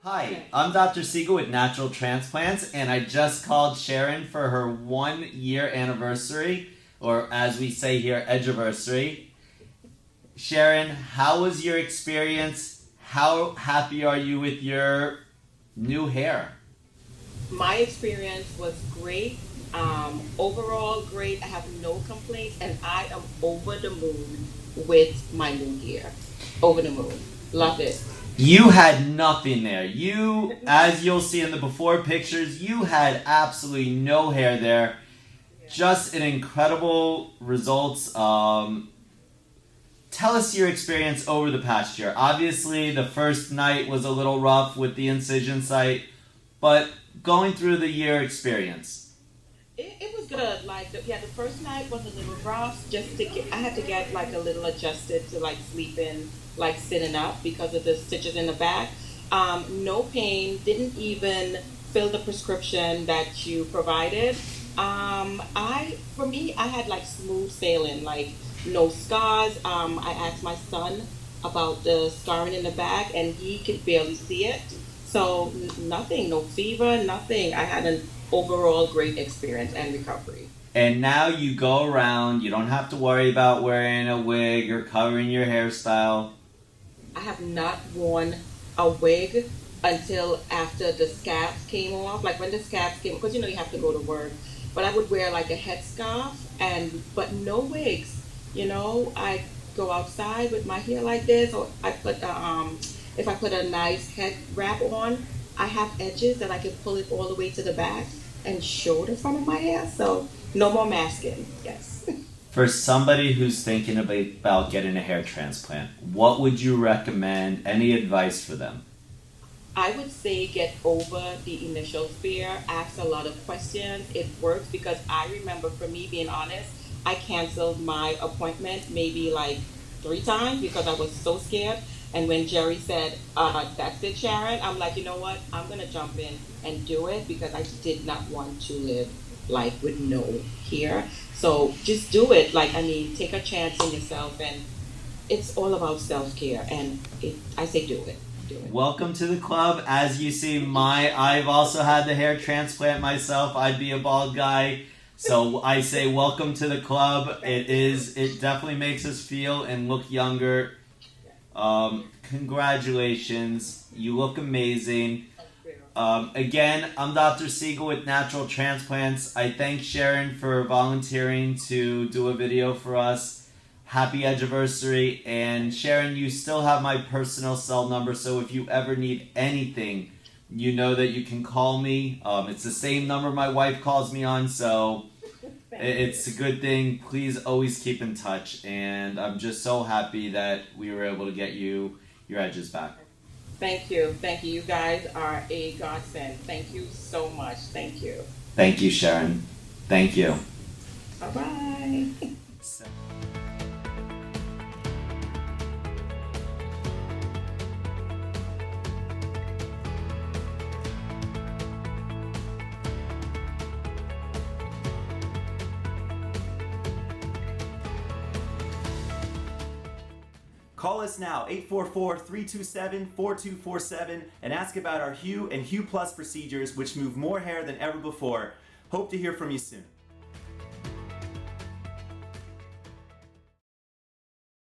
Hi, I'm Dr. Siegel with Natural Transplants, and I just called Sharon for her 1-year anniversary, or as we say here, edgeversary. Sharon, how was your experience? How happy are you with your new hair? My experience was great. Overall great. I have no complaints, and I am over the moon with my new hair. Over the moon. Love it. You had nothing there. You, as you'll see in the before pictures, you had absolutely no hair there. Just an incredible results. Tell us your experience over the past year. Obviously, the first night was a little rough with the incision site, but going through the year experience. It was good. The first night was a little rough. I had to get like a little adjusted to like sleeping, like sitting up because of the stitches in the back. No pain. Didn't even fill the prescription that you provided. For me, I had like smooth sailing, like no scars. I asked my son about the scarring in the back, and he could barely see it. So nothing, no fever, nothing. I had an overall great experience and recovery. And now you go around, you don't have to worry about wearing a wig or covering your hairstyle. I have not worn a wig until after the scabs came off. Like when the scabs came, because you have to go to work. But I would wear like a headscarf but no wigs. I go outside with my hair like this, or if I put a nice head wrap on, I have edges that I can pull it all the way to the back and show the front of my hair. So no more masking. Yes. For somebody who's thinking about getting a hair transplant, what would you recommend? Any advice for them? I would say get over the initial fear, ask a lot of questions. It works because I remember, for me, being honest, I canceled my appointment maybe like 3 times because I was so scared. And when Jerry said, that's it, Sharon, I'm like, you know what? I'm going to jump in and do it because I did not want to live like with no hair. So just do it. Take a chance in yourself, and it's all about self-care. And I say do it. Welcome to the club. As you see, I've also had the hair transplant myself. I'd be a bald guy. So I say welcome to the club. It definitely makes us feel and look younger. Congratulations. You look amazing. Again, I'm Dr. Siegel with Natural Transplants. I thank Sharon for volunteering to do a video for us. Happy anniversary. And Sharon, you still have my personal cell number, so if you ever need anything, you know that you can call me. It's the same number my wife calls me on, so it's a good thing. Please always keep in touch. And I'm just so happy that we were able to get you your edges back. Thank you. Thank you. You guys are a godsend. Thank you so much. Thank you. Thank you, Sharon. Thank you. Bye-bye. Call us now, 844-327-4247, and ask about our Hue and Hue Plus procedures, which move more hair than ever before. Hope to hear from you soon.